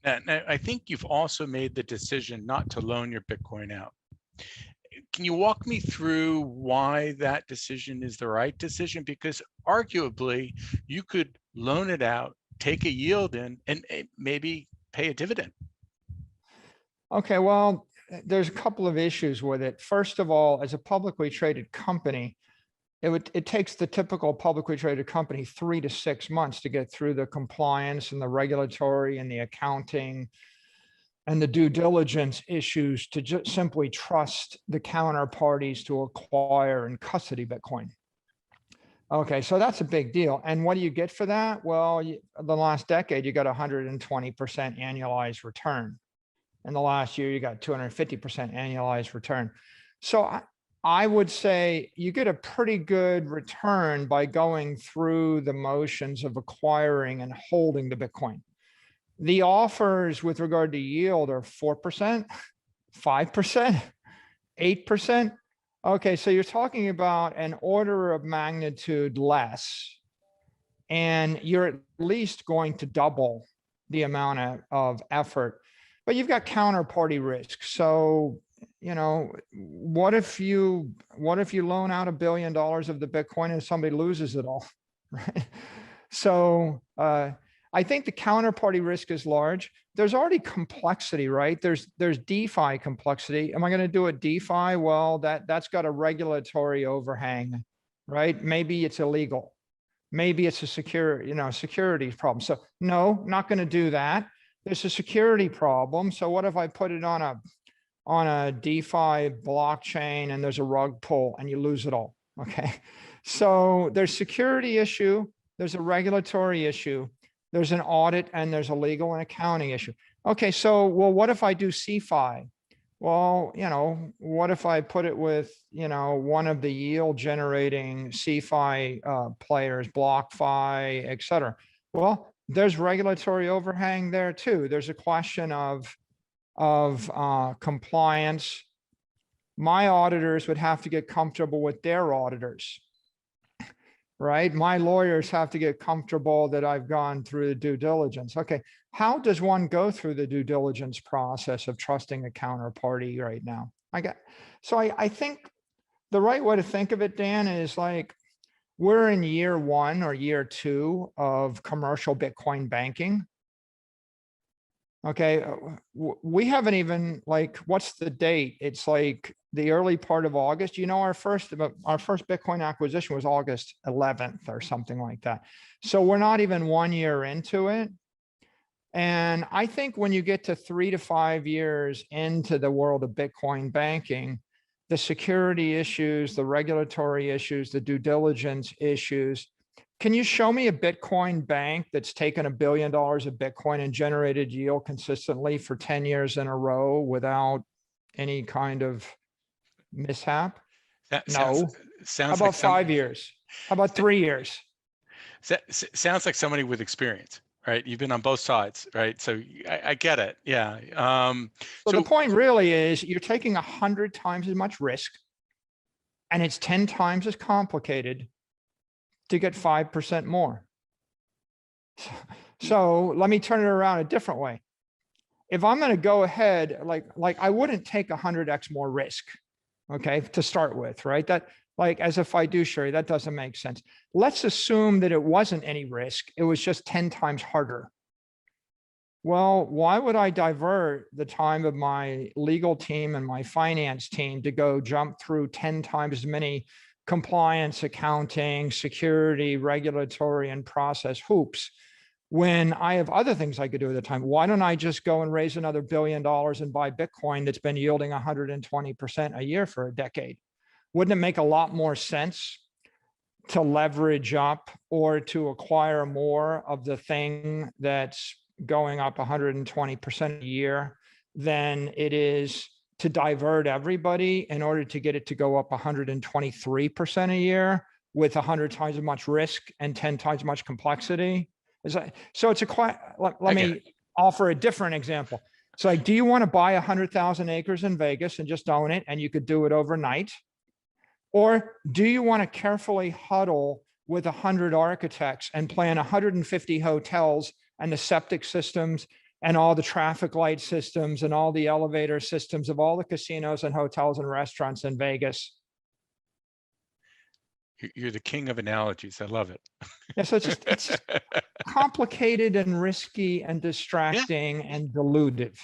Now, I think you've also made the decision not to loan your Bitcoin out. Can you walk me through why that decision is the right decision? Because arguably you could loan it out, take a yield in, and maybe pay a dividend. Okay, well, there's a couple of issues with it. First of all, as a publicly traded company, it takes the typical publicly traded company 3 to 6 months to get through the compliance and the regulatory and the accounting and the due diligence issues to just simply trust the counterparties to acquire and custody Bitcoin. Okay, so that's a big deal. And what do you get for that? Well, the last decade, you got 120% annualized return. In the last year, you got 250% annualized return. So I would say you get a pretty good return by going through the motions of acquiring and holding the Bitcoin. The offers with regard to yield are 4%, 5%, 8%. Okay, so you're talking about an order of magnitude less, and you're at least going to double the amount of effort. But you've got counterparty risk. So, you know, what if you loan out $1 billion of the Bitcoin and somebody loses it all, right? So I think the counterparty risk is large. There's already complexity, right? There's DeFi complexity. Am I going to do a DeFi? Well, that's got a regulatory overhang, right? Maybe it's illegal. Maybe it's a securities problem. So no, not going to do that. There's a security problem. So what if I put it on a DeFi blockchain and there's a rug pull and you lose it all? Okay. So there's security issue. There's a regulatory issue. There's an audit and there's a legal and accounting issue. Okay. So, well, what if I do CeFi? Well, what if I put it with, one of the yield generating CeFi players, BlockFi, et cetera? Well, there's regulatory overhang there too. There's a question of compliance. My auditors would have to get comfortable with their auditors, right? My lawyers have to get comfortable that I've gone through the due diligence. Okay, how does one go through the due diligence process of trusting a counterparty right now? I think the right way to think of it, Dan, is like, we're in year 1 or year 2 of commercial Bitcoin banking. Okay, we haven't even, like, what's the date? It's like the early part of August. Our first Bitcoin acquisition was August 11th or something like that. So we're not even 1 year into it. And I think when you get to 3 to 5 years into the world of Bitcoin banking, the security issues, the regulatory issues, the due diligence issues. Can you show me a Bitcoin bank that's taken $1 billion of Bitcoin and generated yield consistently for 10 years in a row without any kind of mishap? No. How about 5 years? How about 3 years? Sounds like somebody with experience, right? You've been on both sides, right? So I get it. Yeah. So the point really is you're taking 100 times as much risk and it's 10 times as complicated to get 5% more. So let me turn it around a different way. If I'm going to go ahead, like I wouldn't take 100x more risk, okay, to start with, right? That, like, as a fiduciary, that doesn't make sense. Let's assume that it wasn't any risk. It was just 10 times harder. Well, why would I divert the time of my legal team and my finance team to go jump through 10 times as many compliance, accounting, security, regulatory, and process hoops when I have other things I could do at the time? Why don't I just go and raise another $1 billion and buy Bitcoin that's been yielding 120% a year for a decade? Wouldn't it make a lot more sense to leverage up or to acquire more of the thing that's going up 120% a year than it is to divert everybody in order to get it to go up 123% a year with 100 times as much risk and 10 times as much complexity? So it's let me offer a different example. It's like, do you want to buy 100,000 acres in Vegas and just own it and you could do it overnight? Or do you want to carefully huddle with 100 architects and plan 150 hotels and the septic systems and all the traffic light systems and all the elevator systems of all the casinos and hotels and restaurants in Vegas. You're the king of analogies. I love it. Yeah, so it's just complicated and risky and distracting and dilutive.